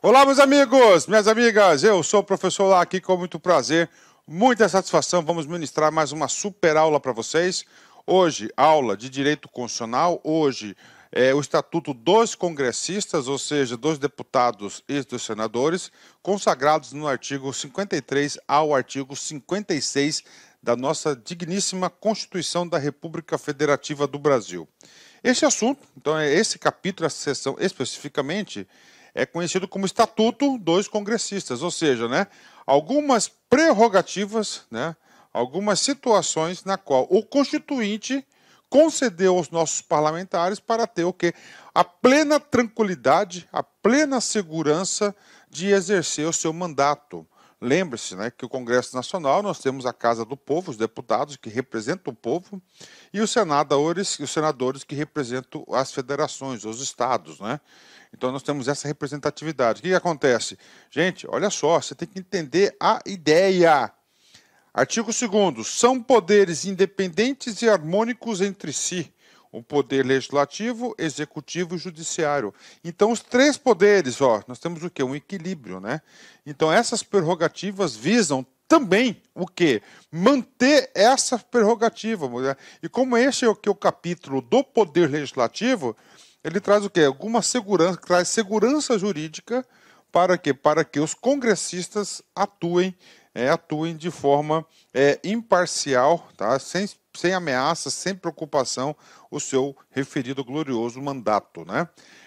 Olá, meus amigos, minhas amigas, eu sou o professor Lá aqui com muito prazer, muita satisfação. Vamos ministrar mais uma super aula para vocês. Hoje, aula de Direito Constitucional. Hoje, o Estatuto dos Congressistas, ou seja, dos deputados e dos senadores, consagrados no artigo 53 ao artigo 56 da nossa digníssima Constituição da República Federativa do Brasil. Este assunto, então, esse capítulo, essa seção especificamente, é conhecido como Estatuto dos Congressistas, ou seja, algumas prerrogativas, algumas situações na qual o Constituinte concedeu aos nossos parlamentares para ter o quê? A plena tranquilidade, a plena segurança de exercer o seu mandato. Lembre-se, que o Congresso Nacional nós temos a Casa do Povo, os deputados que representam o povo, e os senadores que representam as federações, os estados, Então nós temos essa representatividade. O que acontece? Gente, olha só, você tem que entender a ideia. Artigo 2º, são poderes independentes e harmônicos entre si, o poder legislativo, executivo e judiciário. Então, os três poderes, nós temos o quê? Um equilíbrio, Então, essas prerrogativas visam também o quê? Manter essa prerrogativa. E como este é o capítulo do poder legislativo, ele traz o quê? Alguma segurança, traz segurança jurídica para quê? Para que os congressistas atuem de forma imparcial, tá? Sem ameaças, sem preocupação, o seu referido glorioso mandato,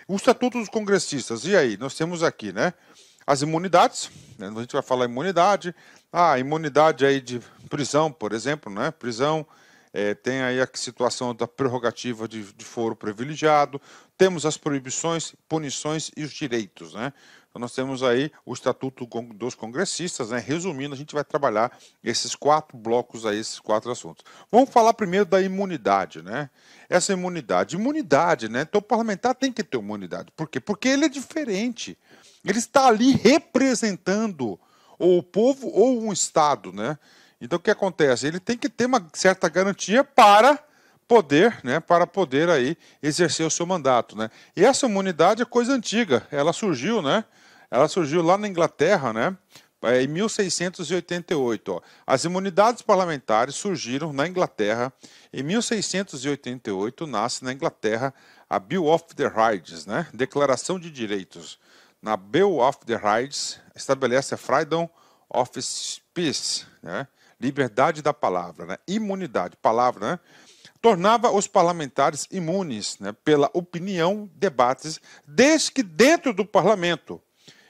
O Estatuto dos Congressistas, e aí? Nós temos aqui, as imunidades, a gente vai falar imunidade, imunidade aí de prisão, por exemplo, Prisão, tem aí a situação da prerrogativa de foro privilegiado, temos as proibições, punições e os direitos, Então nós temos aí o Estatuto dos Congressistas, Resumindo, a gente vai trabalhar esses 4 blocos aí, esses 4 assuntos. Vamos falar primeiro da imunidade, Essa imunidade, então o parlamentar tem que ter imunidade. Por quê? Porque ele é diferente. Ele está ali representando ou o povo ou um Estado, Então o que acontece? Ele tem que ter uma certa garantia para poder aí exercer o seu mandato, E essa imunidade é coisa antiga, ela surgiu, Ela surgiu lá na Inglaterra, em 1688. As imunidades parlamentares surgiram na Inglaterra. Em 1688 nasce na Inglaterra a Bill of the Rights, Declaração de Direitos. Na Bill of the Rights estabelece a Freedom of Speech, liberdade da palavra, imunidade, palavra, tornava os parlamentares imunes pela opinião, debates, desde que dentro do parlamento.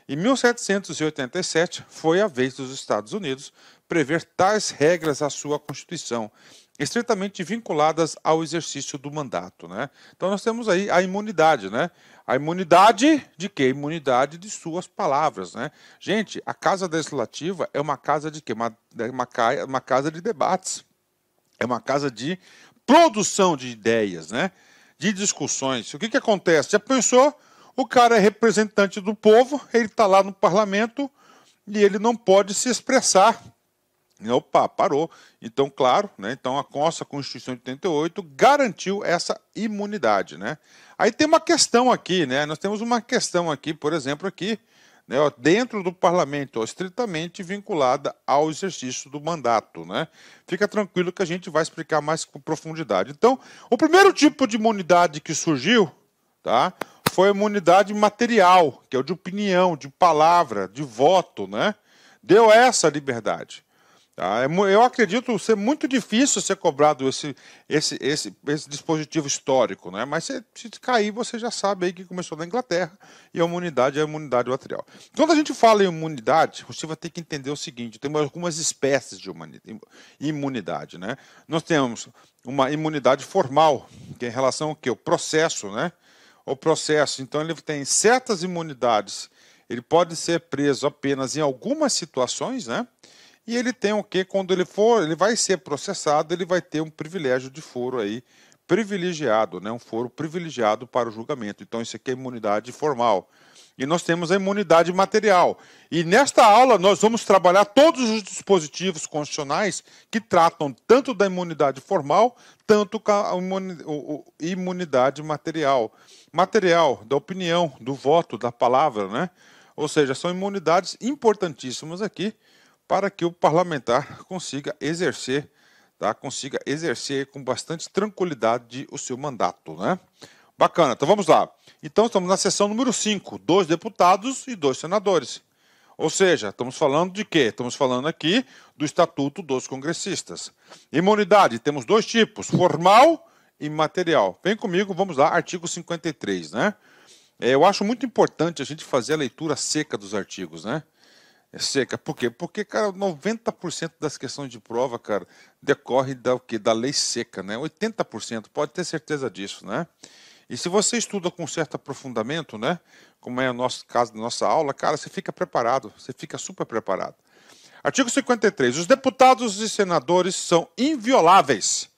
Em 1787, foi a vez dos Estados Unidos prever tais regras à sua Constituição, estritamente vinculadas ao exercício do mandato. Então nós temos aí a imunidade, A imunidade de quê? Imunidade de suas palavras, Gente, a Casa Legislativa é uma casa de quê? Uma casa de debates. É uma casa de produção de ideias, De discussões. O que acontece? Já pensou? O cara é representante do povo, ele está lá no parlamento e ele não pode se expressar. Opa, parou. Então, claro, então a nossa Constituição de 88 garantiu essa imunidade, Aí tem uma questão aqui, Nós temos uma questão aqui, por exemplo, aqui, dentro do parlamento, estritamente vinculada ao exercício do mandato, Fica tranquilo que a gente vai explicar mais com profundidade. Então, o primeiro tipo de imunidade que surgiu, foi a imunidade material, que é o de opinião, de palavra, de voto, Deu essa liberdade. Eu acredito ser muito difícil ser cobrado esse dispositivo histórico, Mas se cair, você já sabe aí que começou na Inglaterra e a imunidade é a imunidade material. Quando a gente fala em imunidade, você vai ter que entender o seguinte: tem algumas espécies de imunidade, Nós temos uma imunidade formal, que é em relação ao quê? O processo, O processo, então ele tem certas imunidades, ele pode ser preso apenas em algumas situações, E ele tem o quê? Quando ele vai ser processado, ele vai ter um privilégio de foro aí privilegiado, Um foro privilegiado para o julgamento. Então isso aqui é imunidade formal. E nós temos a imunidade material. E nesta aula nós vamos trabalhar todos os dispositivos constitucionais que tratam tanto da imunidade formal, tanto com a imunidade material. Material, da opinião, do voto, da palavra, Ou seja, são imunidades importantíssimas aqui para que o parlamentar consiga exercer, tá? Consiga exercer com bastante tranquilidade o seu mandato, né? Bacana, então vamos lá. Então estamos na sessão número 5, 2 deputados e 2 senadores. Ou seja, estamos falando de quê? Estamos falando aqui do Estatuto dos Congressistas. Imunidade, temos 2 tipos, formal e material. Vem comigo, vamos lá, artigo 53, né? Eu acho muito importante a gente fazer a leitura seca dos artigos, né? Seca, por quê? Porque, cara, 90% das questões de prova, cara, decorre da, o quê? Da lei seca, né? 80%, pode ter certeza disso, né? E se você estuda com certo aprofundamento, né? Como é o nosso caso da nossa aula, cara, você fica preparado, você fica super preparado. Artigo 53. Os deputados e senadores são invioláveis,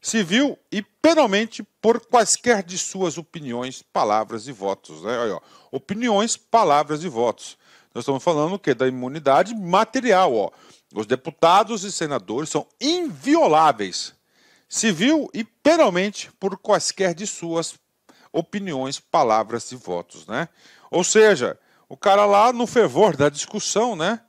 civil e penalmente, por quaisquer de suas opiniões, palavras e votos, né? Aí, ó, opiniões, palavras e votos. Nós estamos falando o quê? Da imunidade material, ó. Os deputados e senadores são invioláveis, civil e penalmente, por quaisquer de suas opiniões, palavras e votos, né? Ou seja, o cara lá no fervor da discussão, né,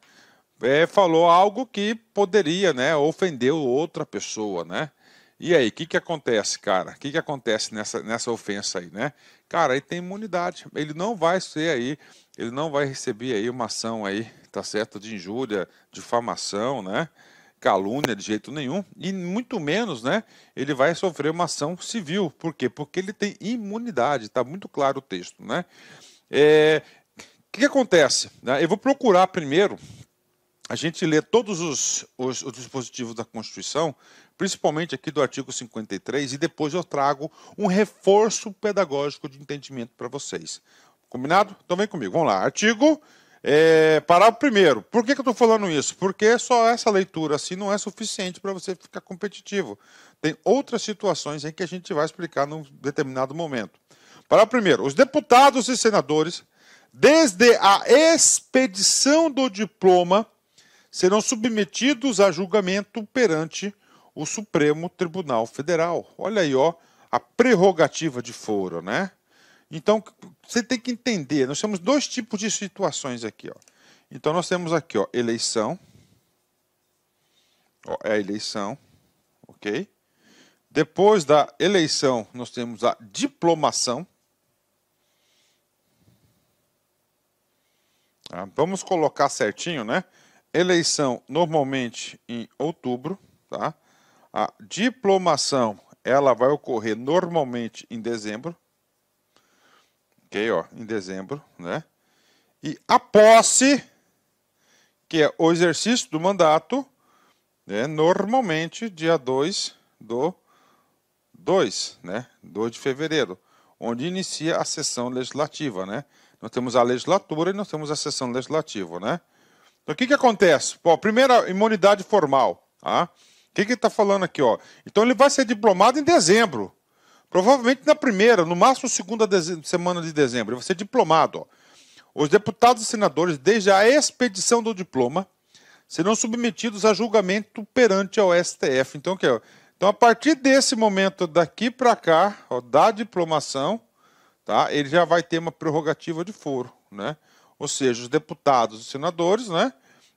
falou algo que poderia, né, ofendeu outra pessoa, né? E aí, o que acontece, cara? O que acontece nessa ofensa aí, né? Cara, aí tem imunidade. Ele não vai ser aí, ele não vai receber aí uma ação aí, tá certo, de injúria, difamação, né? Calúnia de jeito nenhum, e muito menos, né, ele vai sofrer uma ação civil. Por quê? Porque ele tem imunidade, está muito claro o texto, né? O que acontece? Eu vou procurar primeiro a gente ler todos os dispositivos da Constituição, principalmente aqui do artigo 53, e depois eu trago um reforço pedagógico de entendimento para vocês. Combinado? Então vem comigo, vamos lá. Artigo... parágrafo primeiro. Por que eu estou falando isso? Porque só essa leitura assim não é suficiente para você ficar competitivo. Tem outras situações em que a gente vai explicar num determinado momento. Parágrafo primeiro. Os deputados e senadores, desde a expedição do diploma, serão submetidos a julgamento perante o Supremo Tribunal Federal. Olha aí, ó, a prerrogativa de foro, né? Então, você tem que entender, nós temos 2 tipos de situações aqui, ó. Então, nós temos aqui, ó, eleição. Ó, é a eleição, ok? Depois da eleição, nós temos a diplomação. Vamos colocar certinho, né? Eleição, normalmente, em outubro, tá? A diplomação, ela vai ocorrer normalmente em dezembro. Ok, ó, em dezembro, né? E a posse, que é o exercício do mandato, né, normalmente dia 2 do 2, né? 2 de fevereiro, onde inicia a sessão legislativa, né? Nós temos a legislatura e nós temos a sessão legislativa, né? Então, o que acontece? Pô, primeira, imunidade formal, tá? O que está falando aqui, ó? Então, ele vai ser diplomado em dezembro. Provavelmente na primeira, no máximo segunda semana de dezembro. Ele vai ser diplomado. Ó. Os deputados e senadores, desde a expedição do diploma, serão submetidos a julgamento perante ao STF. Então, então a partir desse momento daqui para cá, ó, da diplomação, tá, ele já vai ter uma prerrogativa de foro, né? Ou seja, os deputados e senadores, né,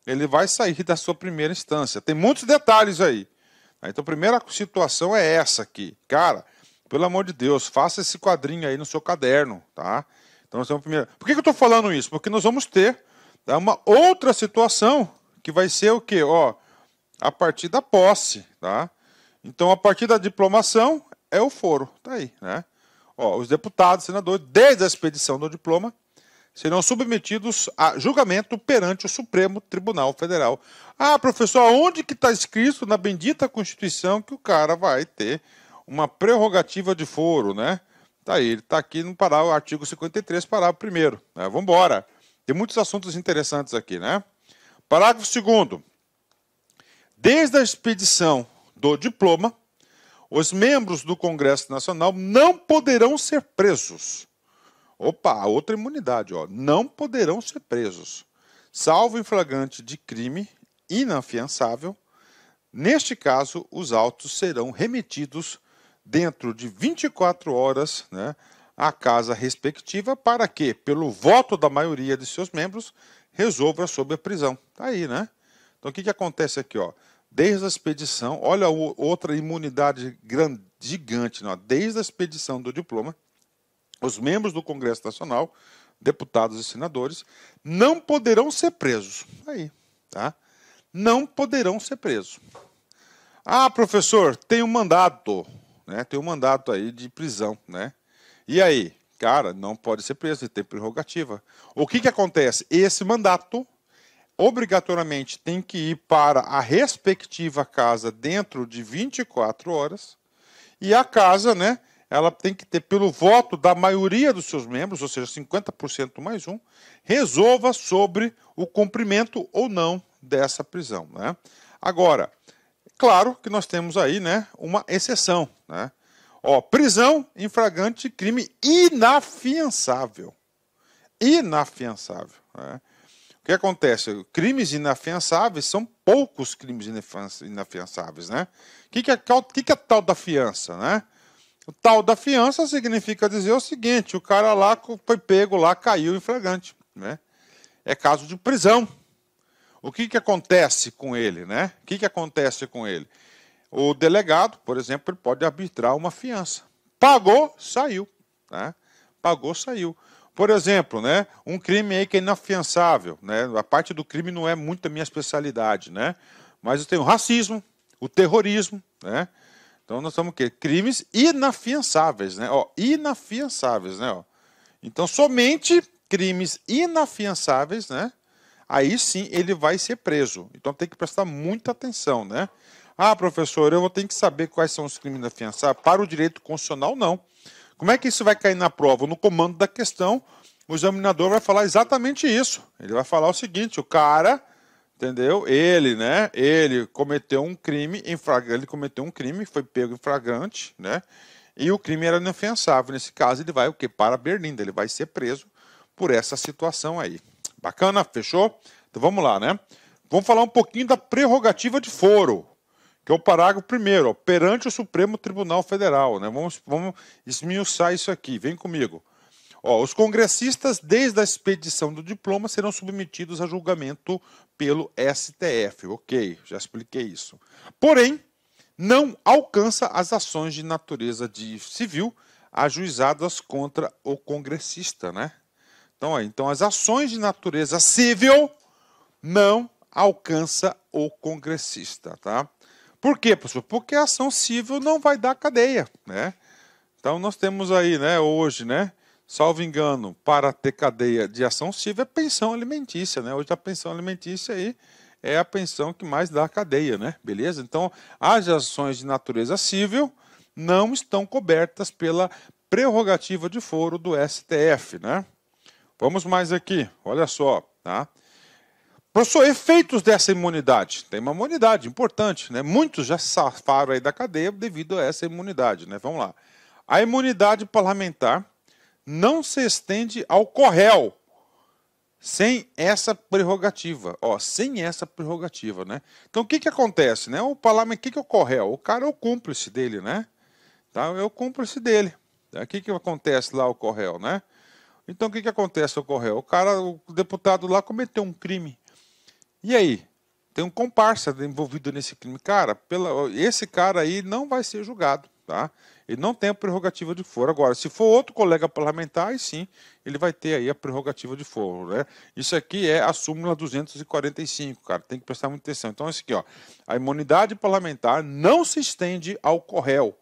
ele vai sair da sua primeira instância. Tem muitos detalhes aí. Então, a primeira situação é essa aqui. Cara, pelo amor de Deus, faça esse quadrinho aí no seu caderno, tá? Então, nós temos primeiro... Por que eu estou falando isso? Porque nós vamos ter, tá, uma outra situação que vai ser o quê? Ó, a partir da posse, tá? Então, a partir da diplomação é o foro, tá aí, né? Ó, os deputados e senadores, desde a expedição do diploma, serão submetidos a julgamento perante o Supremo Tribunal Federal. Ah, professor, onde que está escrito na bendita Constituição que o cara vai ter uma prerrogativa de foro, né? Tá aí, ele está aqui no parágrafo, artigo 53, parágrafo 1º. Né? Vamos embora. Tem muitos assuntos interessantes aqui, né? Parágrafo 2º. Desde a expedição do diploma, os membros do Congresso Nacional não poderão ser presos. Opa, outra imunidade, ó. Não poderão ser presos, salvo em flagrante de crime inafiançável. Neste caso, os autos serão remetidos dentro de 24 horas, né, a casa respectiva para que, pelo voto da maioria de seus membros, resolva sobre a prisão. Tá aí, né? Então, o que acontece aqui, ó? Desde a expedição, olha outra imunidade gigante, né? Desde a expedição do diploma, os membros do Congresso Nacional, deputados e senadores, não poderão ser presos. Aí, tá? Não poderão ser presos. Ah, professor, tem um mandato, né? Tem um mandato aí de prisão, né? E aí? Cara, não pode ser preso, ele tem prerrogativa. O que acontece? Esse mandato, obrigatoriamente, tem que ir para a respectiva casa dentro de 24 horas, e a casa, né, ela tem que ter, pelo voto da maioria dos seus membros, ou seja, 50% mais um, resolva sobre o cumprimento ou não dessa prisão, né? Agora, claro que nós temos aí, né, uma exceção, né? Ó, prisão em flagrante crime inafiançável. Inafiançável, né? O que acontece? Crimes inafiançáveis são poucos crimes inafiançáveis, né? O que é tal da fiança, né? O tal da fiança significa dizer o seguinte: o cara lá foi pego lá, caiu em flagrante, né? É caso de prisão. O que acontece com ele, né? O que acontece com ele? O delegado, por exemplo, ele pode arbitrar uma fiança. Pagou, saiu, né? Pagou, saiu. Por exemplo, né, um crime aí que é inafiançável, né? A parte do crime não é muito a minha especialidade, né? Mas eu tenho o racismo, o terrorismo, né? Então nós estamos o quê? Crimes inafiançáveis, né? Ó, inafiançáveis, né? Ó. Então somente crimes inafiançáveis, né? Aí sim ele vai ser preso. Então tem que prestar muita atenção, né? Ah, professor, eu vou ter que saber quais são os crimes inafiançáveis. Para o direito constitucional, não. Como é que isso vai cair na prova? No comando da questão, o examinador vai falar exatamente isso. Ele vai falar o seguinte: o cara, entendeu? Ele, né? Ele cometeu um crime em flagrante, ele cometeu um crime, foi pego em flagrante, né? E o crime era inafiançável. Nesse caso, ele vai o quê? Para a berlinda, ele vai ser preso por essa situação aí. Bacana? Fechou? Então vamos lá, né? Vamos falar um pouquinho da prerrogativa de foro, que é o parágrafo 1º, perante o Supremo Tribunal Federal, né? Vamos esmiuçar isso aqui, vem comigo. Ó, os congressistas, desde a expedição do diploma, serão submetidos a julgamento pelo STF. Ok, já expliquei isso. Porém, não alcança as ações de natureza civil ajuizadas contra o congressista, né? Então as ações de natureza civil não alcança o congressista, tá? Por quê, professor? Porque a ação civil não vai dar cadeia, né? Então nós temos aí, né, hoje, né, salvo engano, para ter cadeia de ação civil é pensão alimentícia, né? Hoje a pensão alimentícia aí é a pensão que mais dá cadeia, né? Beleza? Então as ações de natureza civil não estão cobertas pela prerrogativa de foro do STF, né? Vamos mais aqui, olha só, tá? Professor, efeitos dessa imunidade. Tem uma imunidade importante, né? Muitos já safaram aí da cadeia devido a essa imunidade, né? Vamos lá. A imunidade parlamentar não se estende ao corréu sem essa prerrogativa. Ó, sem essa prerrogativa, né? Então o que acontece, né? O parlamento, o que é o corréu? O cara é o cúmplice dele, né? Tá? É o cúmplice dele. O que acontece lá o corréu, né? Então o que acontece o corréu? O deputado lá cometeu um crime. E aí? Tem um comparsa envolvido nesse crime. Cara, esse cara aí não vai ser julgado, tá? Ele não tem a prerrogativa de foro. Agora, se for outro colega parlamentar, aí sim, ele vai ter aí a prerrogativa de foro, né? Isso aqui é a súmula 245, cara. Tem que prestar muita atenção. Então, isso aqui, ó. A imunidade parlamentar não se estende ao corréu,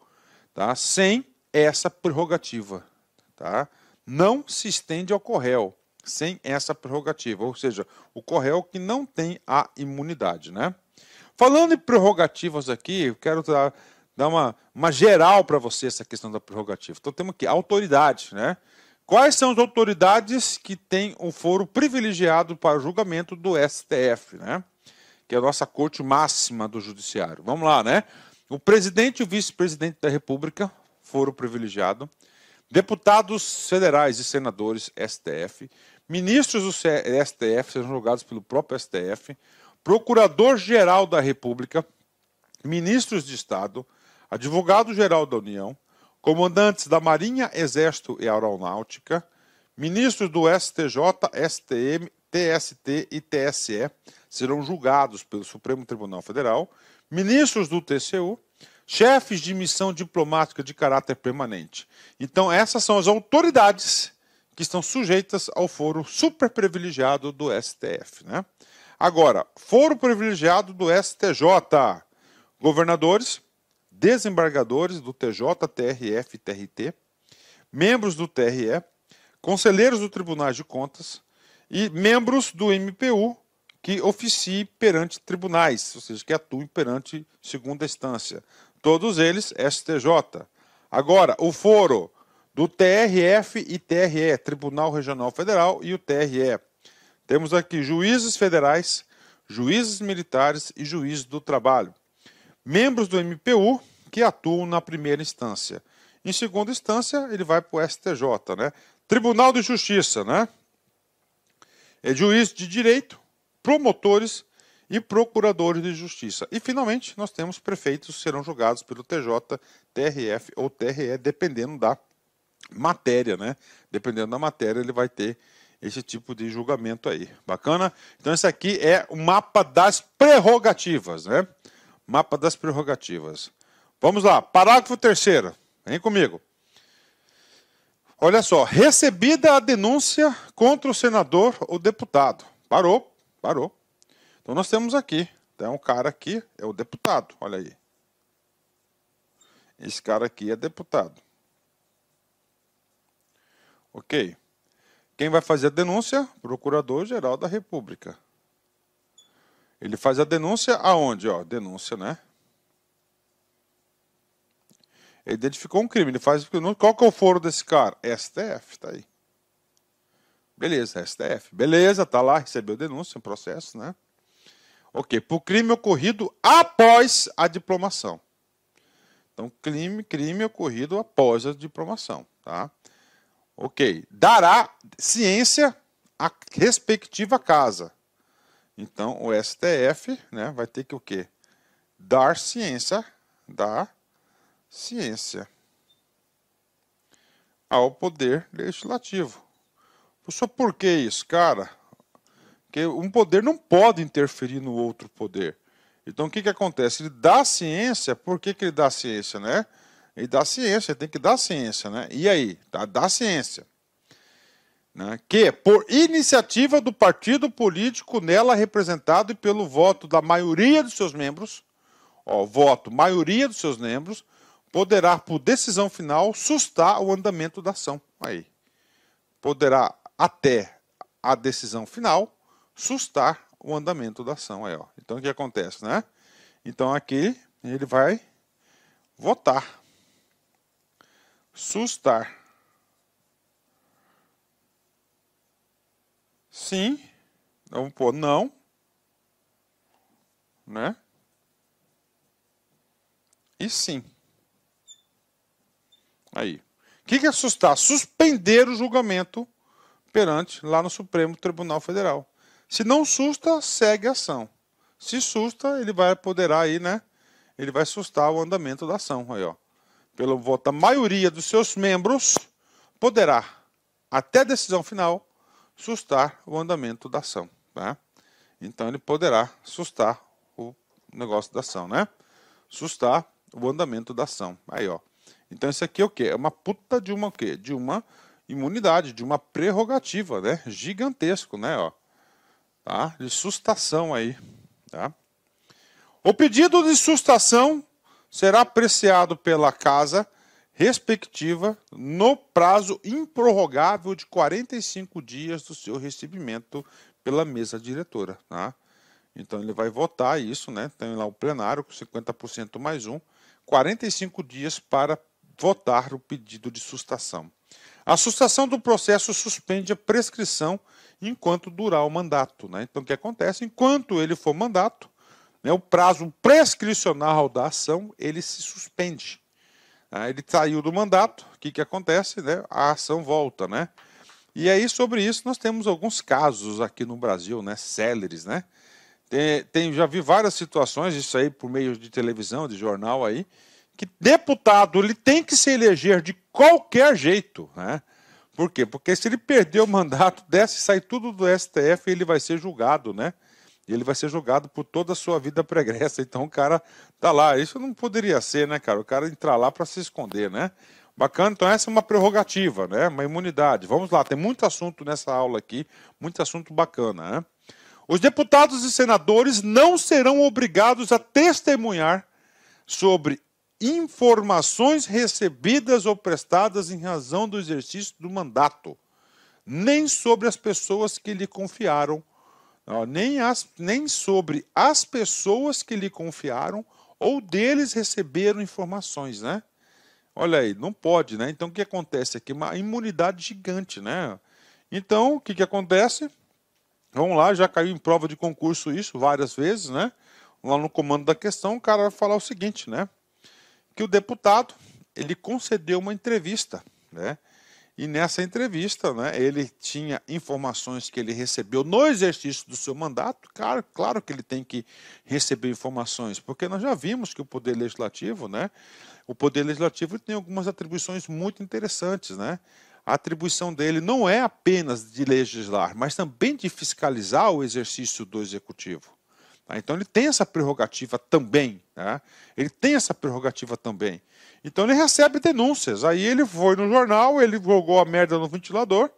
tá? Sem essa prerrogativa, tá? Não se estende ao corréu sem essa prerrogativa, ou seja, o corréu que não tem a imunidade, né? Falando em prerrogativas aqui, eu quero dar uma geral para você essa questão da prerrogativa. Então temos aqui autoridade, né? Quais são as autoridades que têm o foro privilegiado para o julgamento do STF, né? Que é a nossa corte máxima do judiciário. Vamos lá, né? O presidente e o vice-presidente da República, foro privilegiado. Deputados federais e senadores, STF. Ministros do STF serão julgados pelo próprio STF. Procurador-Geral da República. Ministros de Estado. Advogado-Geral da União. comandantes da Marinha, Exército e Aeronáutica, ministros do STJ, STM, TST e TSE serão julgados pelo Supremo Tribunal Federal, ministros do TCU, chefes de missão diplomática de caráter permanente. Então, essas são as autoridades que estão sujeitas ao foro superprivilegiado do STF, né? Agora, foro privilegiado do STJ, governadores, desembargadores do TJ, TRF e TRT, membros do TRE, conselheiros do Tribunais de Contas e membros do MPU que oficiem perante tribunais, ou seja, que atuem perante segunda instância. Todos eles STJ. Agora, o foro do TRF e TRE, Tribunal Regional Federal, e o TRE. Temos aqui juízes federais, juízes militares e juízes do trabalho. Membros do MPU que atuam na primeira instância. Em segunda instância, ele vai para o STJ, né? Tribunal de Justiça, né? É juiz de direito, promotores e procuradores de justiça. E, finalmente, nós temos prefeitos que serão julgados pelo TJ, TRF ou TRE, dependendo da matéria, né? Dependendo da matéria, ele vai ter esse tipo de julgamento aí. Bacana? Então, esse aqui é o mapa das prerrogativas, né? Mapa das prerrogativas. Vamos lá, parágrafo 3º. Vem comigo. Olha só, recebida a denúncia contra o senador ou deputado. Parou. Então, nós temos aqui, tem um cara aqui, é o deputado, olha aí. Esse cara aqui é deputado. Ok. Quem vai fazer a denúncia? Procurador-Geral da República. Ele faz a denúncia aonde? Ó, denúncia, né? Ele identificou um crime, ele faz... Qual que é o foro desse cara? STF, tá aí. Beleza, STF. Beleza, tá lá, recebeu denúncia, processo, né? Ok, por crime ocorrido após a diplomação. Então, crime ocorrido após a diplomação, tá? Ok, dará ciência à respectiva casa. Então, o STF, né, vai ter que o quê? Dar ciência ao Poder Legislativo. Só por que isso, cara? Porque um poder não pode interferir no outro poder. Então, o que acontece? Ele dá ciência, por que ele dá ciência, né? Ele dá ciência, ele tem que dar ciência, né? E aí? Dá ciência. Né? Que, por iniciativa do partido político nela representado e pelo voto da maioria dos seus membros, maioria dos seus membros, poderá, por decisão final, sustar o andamento da ação. Aí. Poderá, até a decisão final, sustar o andamento da ação. Aí, ó. Então, o que acontece, né? Então, aqui, ele vai votar. Sustar. Sim. Vamos pôr não. Né? E sim. Aí. O que é sustar? Suspender o julgamento perante lá no Supremo Tribunal Federal. Se não susta, segue a ação. Se susta, ele vai poderá aí, né? Ele vai sustar o andamento da ação. Aí, ó. Pelo voto da maioria dos seus membros, poderá, até decisão final, sustar o andamento da ação. Tá? Então, ele poderá sustar o negócio da ação, né? Sustar o andamento da ação. Aí, ó. Então, isso aqui é o quê? É uma puta de uma o quê? De uma imunidade, de uma prerrogativa, né? Gigantesco, né? Ó. Tá? De sustação aí. Tá? O pedido de sustação será apreciado pela casa respectiva no prazo improrrogável de 45 dias do seu recebimento pela mesa diretora. Tá? Então, ele vai votar isso, né? Tem lá o plenário com 50% mais 1, 45 dias para votar o pedido de sustação. A sustação do processo suspende a prescrição enquanto durar o mandato. Né? Então, o que acontece? Enquanto ele for mandato, né, o prazo prescricional da ação, ele se suspende. Ele saiu do mandato, o que acontece? Né? A ação volta. Né? E aí, sobre isso, nós temos alguns casos aqui no Brasil, né, céleres, né? Já vi várias situações, isso aí por meio de televisão, de jornal aí, que deputado ele tem que se eleger de qualquer jeito, né? Por quê? Porque se ele perder o mandato, desce e sai tudo do STF e ele vai ser julgado, né? E ele vai ser julgado por toda a sua vida pregressa. Então o cara tá lá. Isso não poderia ser, né, cara? O cara entrar lá para se esconder, né? Bacana, então essa é uma prerrogativa, né? Uma imunidade. Vamos lá, tem muito assunto nessa aula aqui, muito assunto bacana, né? Os deputados e senadores não serão obrigados a testemunhar sobre informações recebidas ou prestadas em razão do exercício do mandato, nem sobre as pessoas que lhe confiaram, nem sobre as pessoas que lhe confiaram ou deles receberam informações, né? Olha aí, não pode, né? Então o que acontece aqui? Uma imunidade gigante, né? Então, o que acontece? Vamos lá, já caiu em prova de concurso isso várias vezes, né? Lá no comando da questão, o cara vai falar o seguinte, né? Que o deputado, ele concedeu uma entrevista, né? E nessa entrevista, né, ele tinha informações que ele recebeu no exercício do seu mandato. Claro que ele tem que receber informações, porque nós já vimos que o Poder Legislativo, né, o Poder Legislativo tem algumas atribuições muito interessantes, né? A atribuição dele não é apenas de legislar, mas também de fiscalizar o exercício do Executivo. Então ele tem essa prerrogativa também, né? Ele tem essa prerrogativa também. Então ele recebe denúncias, aí ele foi no jornal, ele jogou a merda no ventilador,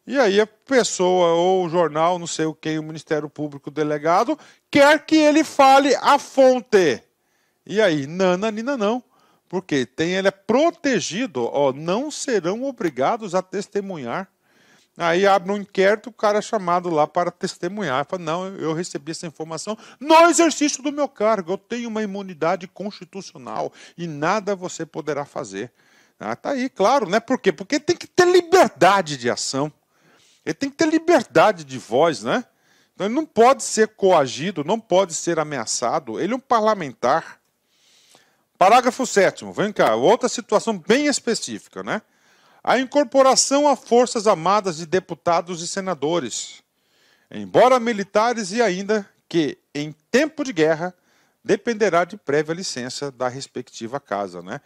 e aí a pessoa, ou o jornal, não sei o que, o Ministério Público delegado, quer que ele fale a fonte. E aí, nananina não, porque ele é protegido, não serão obrigados a testemunhar. Aí abre um inquérito, o cara é chamado lá para testemunhar. Fala, não, eu recebi essa informação no exercício do meu cargo. Eu tenho uma imunidade constitucional e nada você poderá fazer. Tá aí, claro, né? Por quê? Porque tem que ter liberdade de ação. Ele tem que ter liberdade de voz, né? Então ele não pode ser coagido, não pode ser ameaçado. Ele é um parlamentar. Parágrafo 7º, vem cá, outra situação bem específica, né? A incorporação a forças armadas de deputados e senadores, embora militares e ainda que em tempo de guerra, dependerá de prévia licença da respectiva casa, né?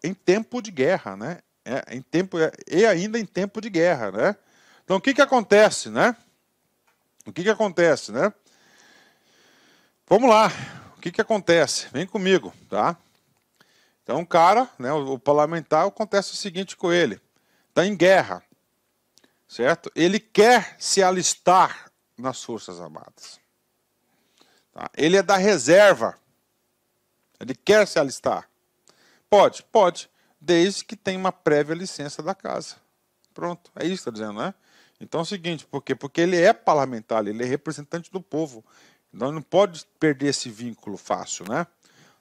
Em tempo de guerra, né? E ainda em tempo de guerra, né? Então o que acontece, né? O que acontece, né? Vamos lá, o que acontece? Vem comigo, tá? Então o cara, né, o parlamentar, acontece o seguinte com ele. Está em guerra, certo? Ele quer se alistar nas Forças Armadas. Tá? Ele é da reserva. Ele quer se alistar. Pode, desde que tenha uma prévia licença da casa. Pronto, é isso que está dizendo, né? Então é o seguinte, por quê? Porque ele é parlamentar, ele é representante do povo. Então ele não pode perder esse vínculo fácil, né?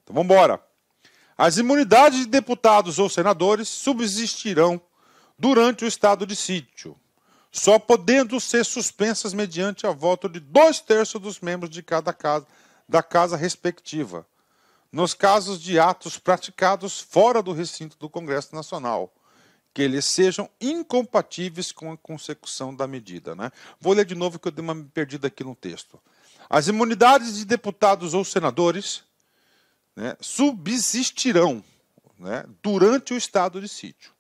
Então vamos embora. As imunidades de deputados ou senadores subsistirão durante o estado de sítio, só podendo ser suspensas mediante a voto de 2/3 dos membros de cada casa, da casa respectiva, nos casos de atos praticados fora do recinto do Congresso Nacional, que eles sejam incompatíveis com a consecução da medida, né? Vou ler de novo que eu dei uma perdida aqui no texto. As imunidades de deputados ou senadores, né, subsistirão, né, durante o estado de sítio.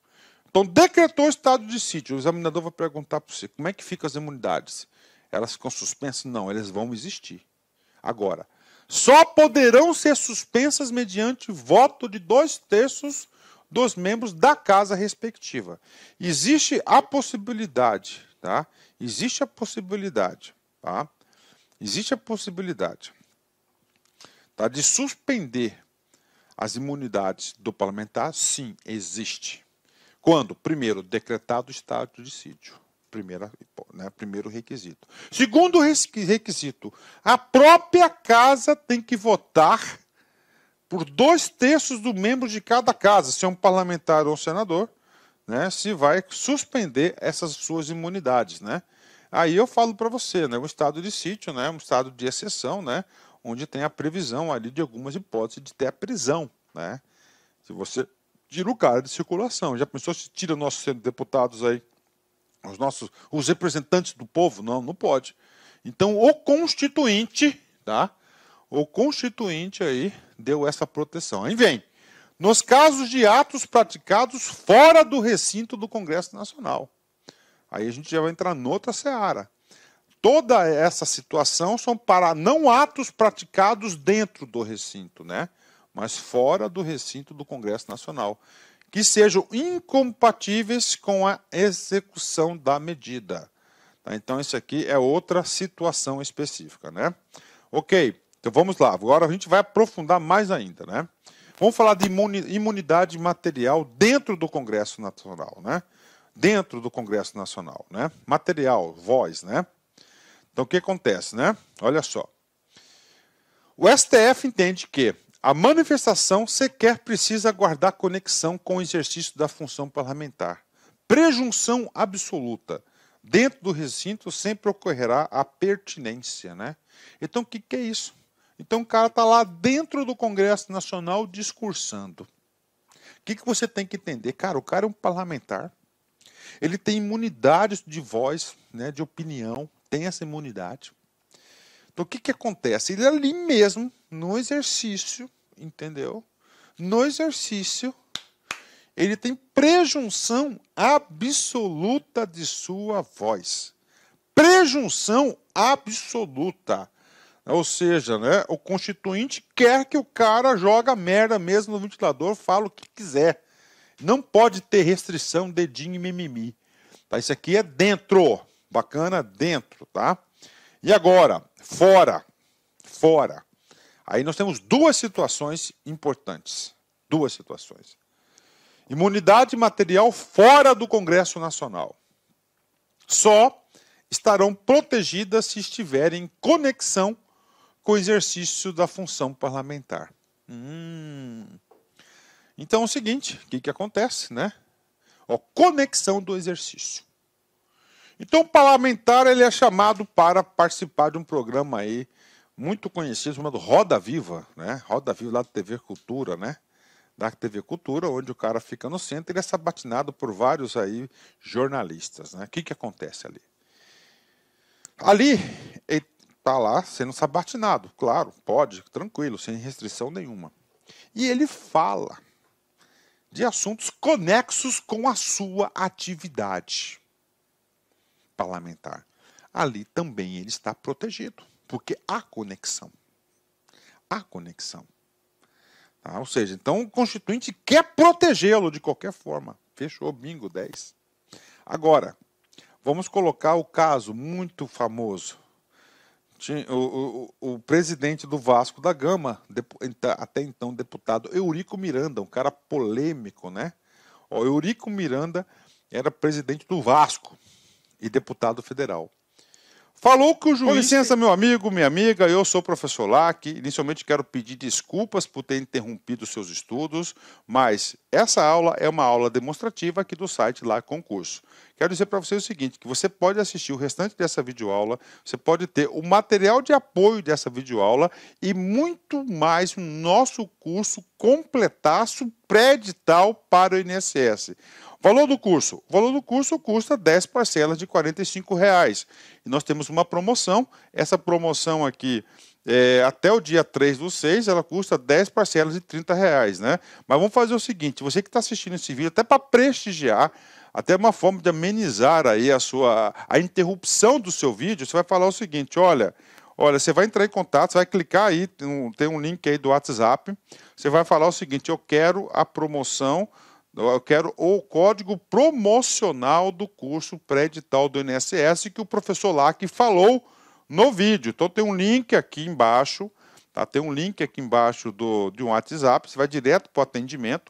Então, decretou o estado de sítio, o examinador vai perguntar para você, como é que ficam as imunidades? Elas ficam suspensas? Não, elas vão existir. Agora, só poderão ser suspensas mediante voto de 2/3 dos membros da casa respectiva. Existe a possibilidade, tá? Existe a possibilidade, tá? Existe a possibilidade, tá, de suspender as imunidades do parlamentar? Sim, existe. Quando? Primeiro, decretado o estado de sítio. Primeiro requisito. Segundo requisito, a própria casa tem que votar por 2/3 dos membros de cada casa, se é um parlamentar ou um senador, né, se vai suspender essas suas imunidades, né? Aí eu falo para você, né, o estado de sítio, né, um estado de exceção, né, onde tem a previsão ali de algumas hipóteses de ter a prisão, né? Se você tira o cara de circulação. Já pensou se tira nossos deputados aí, os representantes do povo? Não pode. Então o Constituinte, tá? O Constituinte aí deu essa proteção. Aí vem, nos casos de atos praticados fora do recinto do Congresso Nacional. Aí a gente já vai entrar noutra seara. Toda essa situação são para não atos praticados dentro do recinto, né? Mas fora do recinto do Congresso Nacional, que sejam incompatíveis com a execução da medida. Tá? Então, isso aqui é outra situação específica, né? Ok, então vamos lá. Agora a gente vai aprofundar mais ainda, né? Vamos falar de imunidade material dentro do Congresso Nacional, né? Dentro do Congresso Nacional, né? Material, voz, né? Então, o que acontece, né? Olha só. O STF entende que a manifestação sequer precisa guardar conexão com o exercício da função parlamentar. Presunção absoluta. Dentro do recinto sempre ocorrerá a pertinência, né? Então, o que é isso? Então, o cara está lá dentro do Congresso Nacional discursando. O que você tem que entender? Cara, o cara é um parlamentar. Ele tem imunidade de voz, né, de opinião, tem essa imunidade. Então, o que acontece? Ele ali mesmo, no exercício, entendeu? No exercício, ele tem presunção absoluta de sua voz. Presunção absoluta. Ou seja, né, o constituinte quer que o cara joga merda mesmo no ventilador, fala o que quiser. Não pode ter restrição, dedinho e mimimi. Tá? Isso aqui é dentro. Bacana? Dentro, tá? E agora, fora. Fora. Aí nós temos duas situações importantes. Duas situações. Imunidade material fora do Congresso Nacional. Só estarão protegidas se estiverem em conexão com o exercício da função parlamentar. Então é o seguinte, o que acontece, né? Ó, conexão do exercício. Então o parlamentar ele é chamado para participar de um programa aí muito conhecido chamado Roda Viva, né? Roda Viva lá da TV Cultura, né? Da TV Cultura, onde o cara fica no centro e ele é sabatinado por vários aí jornalistas, né? O que acontece ali? Ali ele está lá sendo sabatinado, claro, pode, tranquilo, sem restrição nenhuma. E ele fala de assuntos conexos com a sua atividade parlamentar. Ali também ele está protegido, porque há conexão. Há conexão. Tá? Ou seja, então o constituinte quer protegê-lo de qualquer forma. Fechou, bingo, 10. Agora, vamos colocar o caso muito famoso. O presidente do Vasco da Gama, até então deputado Eurico Miranda, um cara polêmico, né? O Eurico Miranda era presidente do Vasco e deputado federal. Falou que o juiz... Com licença, meu amigo, minha amiga, eu sou o professor Lac. Inicialmente quero pedir desculpas por ter interrompido seus estudos, mas essa aula é uma aula demonstrativa aqui do site Lac Concurso. Quero dizer para você o seguinte, que você pode assistir o restante dessa videoaula, você pode ter o material de apoio dessa videoaula e muito mais no nosso curso completaço pré-edital para o INSS. Valor do curso? O valor do curso custa 10 parcelas de R$ 45,00. E nós temos uma promoção. Essa promoção aqui, até o dia 3/6, ela custa 10 parcelas de R$ 30,00, né? Mas vamos fazer o seguinte, você que está assistindo esse vídeo, até para prestigiar, até uma forma de amenizar aí a interrupção do seu vídeo, você vai falar o seguinte, olha, você vai entrar em contato, você vai clicar aí, tem um link aí do WhatsApp, você vai falar o seguinte, eu quero a promoção, eu quero o código promocional do curso pré-edital do INSS que o professor Lac falou no vídeo. Então tem um link aqui embaixo, tá? Tem um link aqui embaixo de um WhatsApp, você vai direto para o atendimento.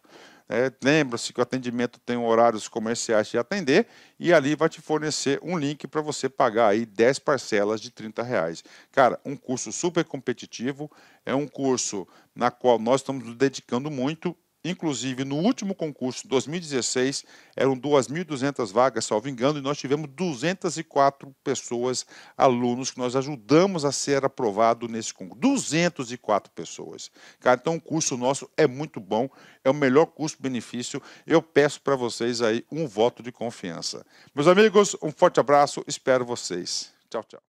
Lembra-se que o atendimento tem horários comerciais de atender e ali vai te fornecer um link para você pagar aí 10 parcelas de R$ 30,00. Cara, um curso super competitivo, é um curso na qual nós estamos nos dedicando muito. Inclusive, no último concurso, 2016, eram 2.200 vagas, salvo engano, e nós tivemos 204 pessoas, alunos, que nós ajudamos a ser aprovado nesse concurso. 204 pessoas. Cara, então o curso nosso é muito bom, é o melhor custo-benefício. Eu peço para vocês aí um voto de confiança. Meus amigos, um forte abraço, espero vocês. Tchau, tchau.